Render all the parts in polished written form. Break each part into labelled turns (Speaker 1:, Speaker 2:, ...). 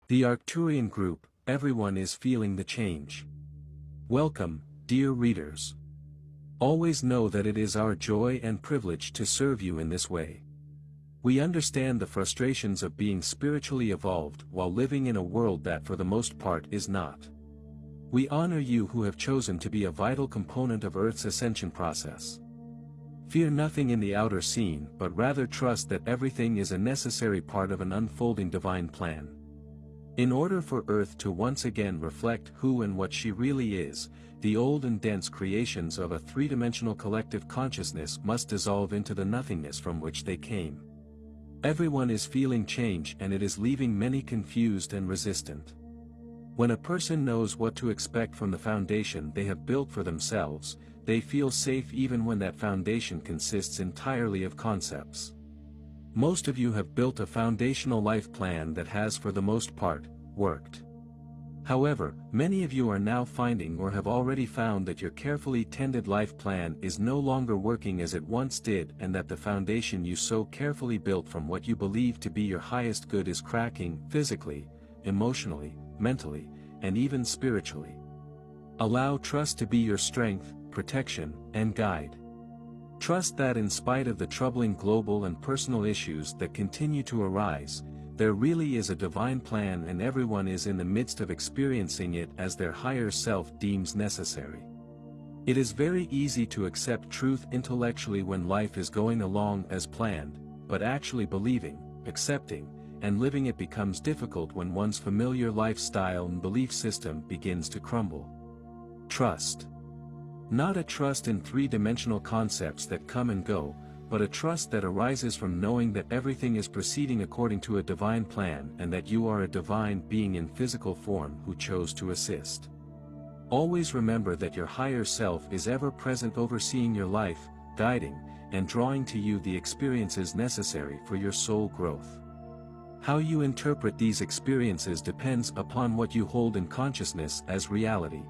Speaker 1: The Arcturian Group, everyone is feeling the change. Welcome, dear readers. Always know that it is our joy and privilege to serve you in this way. We understand the frustrations of being spiritually evolved while living in a world that for the most part is not. We honor you who have chosen to be a vital component of Earth's ascension process. Fear nothing in the outer scene but rather trust that everything is a necessary part of an unfolding divine plan. In order for Earth to once again reflect who and what she really is, the old and dense creations of a three-dimensional collective consciousness must dissolve into the nothingness from which they came. Everyone is feeling change and it is leaving many confused and resistant. When a person knows what to expect from the foundation they have built for themselves, they feel safe even when that foundation consists entirely of concepts. Most of you have built a foundational life plan that has for the most part, worked. However, many of you are now finding or have already found that your carefully tended life plan is no longer working as it once did and that the foundation you so carefully built from what you believe to be your highest good is cracking physically, emotionally, mentally, and even spiritually. Allow trust to be your strength, protection, and guide. Trust that in spite of the troubling global and personal issues that continue to arise, there really is a divine plan and everyone is in the midst of experiencing it as their higher self deems necessary. It is very easy to accept truth intellectually when life is going along as planned, but actually believing, accepting, and living it becomes difficult when one's familiar lifestyle and belief system begins to crumble. Trust. Not a trust in three-dimensional concepts that come and go, but a trust that arises from knowing that everything is proceeding according to a divine plan and that you are a divine being in physical form who chose to assist. Always remember that your higher self is ever present overseeing your life, guiding, and drawing to you the experiences necessary for your soul growth. How you interpret these experiences depends upon what you hold in consciousness as reality.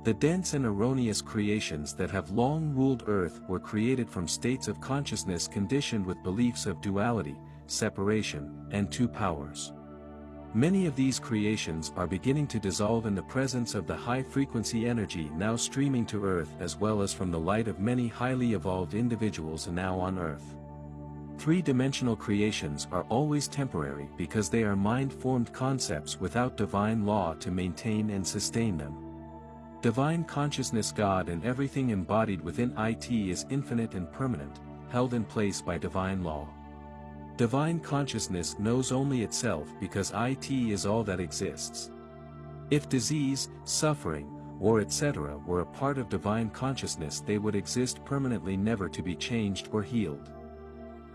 Speaker 1: The dense and erroneous creations that have long ruled Earth were created from states of consciousness conditioned with beliefs of duality, separation, and two powers. Many of these creations are beginning to dissolve in the presence of the high-frequency energy now streaming to Earth as well as from the light of many highly evolved individuals now on Earth. Three-dimensional creations are always temporary because they are mind-formed concepts without divine law to maintain and sustain them. Divine consciousness God and everything embodied within it is infinite and permanent, held in place by divine law. Divine consciousness knows only itself because it is all that exists. If disease, suffering, or etc. were a part of divine consciousness they would exist permanently never to be changed or healed.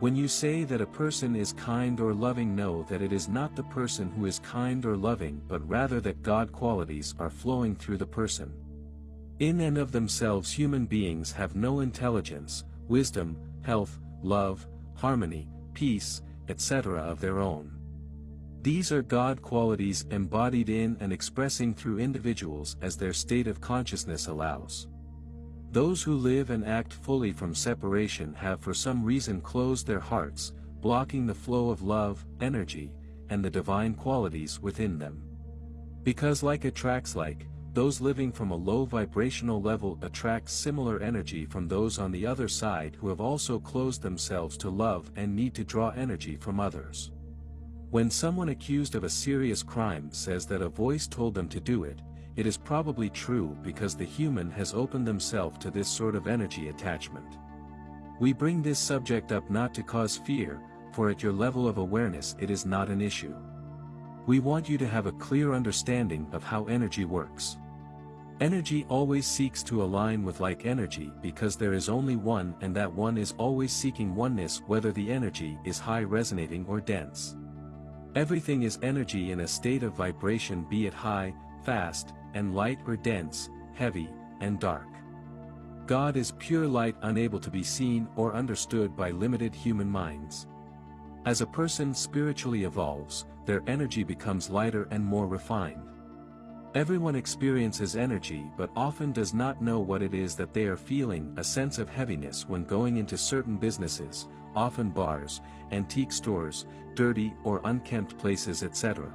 Speaker 1: When you say that a person is kind or loving, know that it is not the person who is kind or loving but rather that God qualities are flowing through the person. In and of themselves human beings have no intelligence, wisdom, health, love, harmony, peace, etc. of their own. These are God qualities embodied in and expressing through individuals as their state of consciousness allows. Those who live and act fully from separation have for some reason closed their hearts, blocking the flow of love, energy, and the divine qualities within them. Because like attracts like, those living from a low vibrational level attract similar energy from those on the other side who have also closed themselves to love and need to draw energy from others. When someone accused of a serious crime says that a voice told them to do it, it is probably true because the human has opened themselves to this sort of energy attachment. We bring this subject up not to cause fear, for at your level of awareness it is not an issue. We want you to have a clear understanding of how energy works. Energy always seeks to align with like energy because there is only one and that one is always seeking oneness whether the energy is high resonating or dense. Everything is energy in a state of vibration, be it high, fast, and light or dense, heavy, and dark. God is pure light unable to be seen or understood by limited human minds. As a person spiritually evolves, their energy becomes lighter and more refined. Everyone experiences energy but often does not know what it is that they are feeling, a sense of heaviness when going into certain businesses, often bars, antique stores, dirty or unkempt places, etc.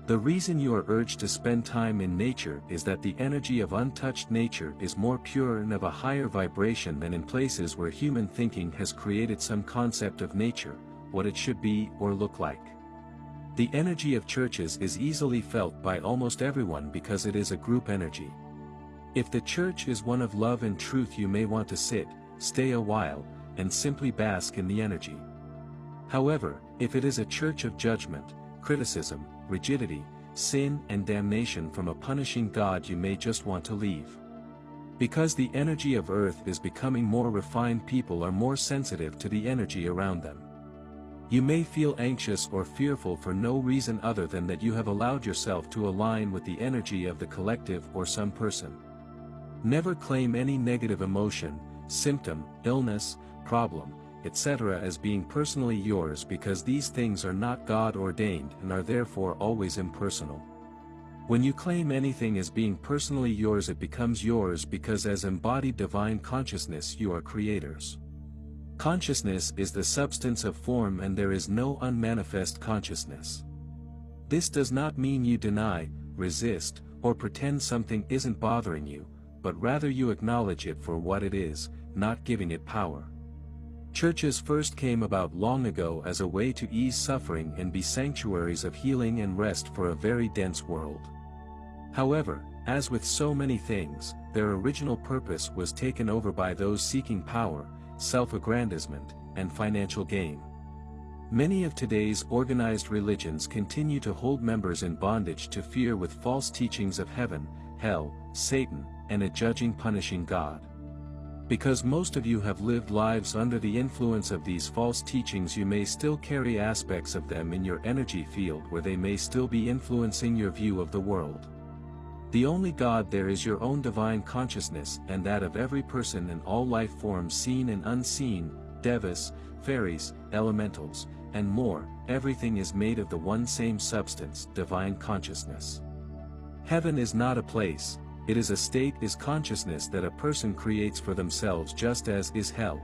Speaker 1: The reason you are urged to spend time in nature is that the energy of untouched nature is more pure and of a higher vibration than in places where human thinking has created some concept of nature, what it should be or look like. The energy of churches is easily felt by almost everyone because it is a group energy. If the church is one of love and truth, you may want to sit, stay a while, and simply bask in the energy. However, if it is a church of judgment, criticism, rigidity, sin and damnation from a punishing God, you may just want to leave. Because the energy of earth is becoming more refined, people are more sensitive to the energy around them. You may feel anxious or fearful for no reason other than that you have allowed yourself to align with the energy of the collective or some person. Never claim any negative emotion, symptom, illness, problem, etc. as being personally yours, because these things are not God ordained and are therefore always impersonal. When you claim anything as being personally yours, it becomes yours because as embodied divine consciousness you are creators. Consciousness is the substance of form and there is no unmanifest consciousness. This does not mean you deny, resist, or pretend something isn't bothering you, but rather you acknowledge it for what it is, not giving it power. Churches first came about long ago as a way to ease suffering and be sanctuaries of healing and rest for a very dense world. However, as with so many things, their original purpose was taken over by those seeking power, self-aggrandizement, and financial gain. Many of today's organized religions continue to hold members in bondage to fear with false teachings of heaven, hell, Satan, and a judging, punishing God. Because most of you have lived lives under the influence of these false teachings, you may still carry aspects of them in your energy field where they may still be influencing your view of the world. The only God there is your own divine consciousness and that of every person and all life forms seen and unseen, devas, fairies, elementals, and more. Everything is made of the one same substance, divine consciousness. Heaven is not a place. It is a state, is consciousness that a person creates for themselves, just as is hell.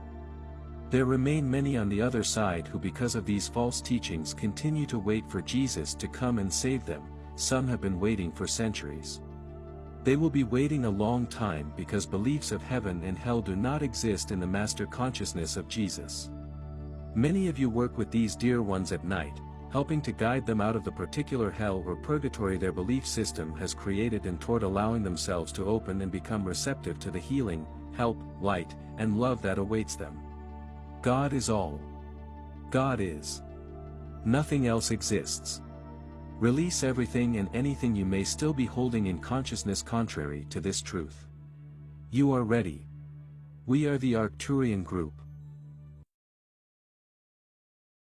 Speaker 1: There remain many on the other side who, because of these false teachings, continue to wait for Jesus to come and save them. Some have been waiting for centuries. They will be waiting a long time because beliefs of heaven and hell do not exist in the master consciousness of Jesus. Many of you work with these dear ones at night, helping to guide them out of the particular hell or purgatory their belief system has created and toward allowing themselves to open and become receptive to the healing, help, light, and love that awaits them. God is all. God is. Nothing else exists. Release everything and anything you may still be holding in consciousness contrary to this truth. You are ready. We are the Arcturian group.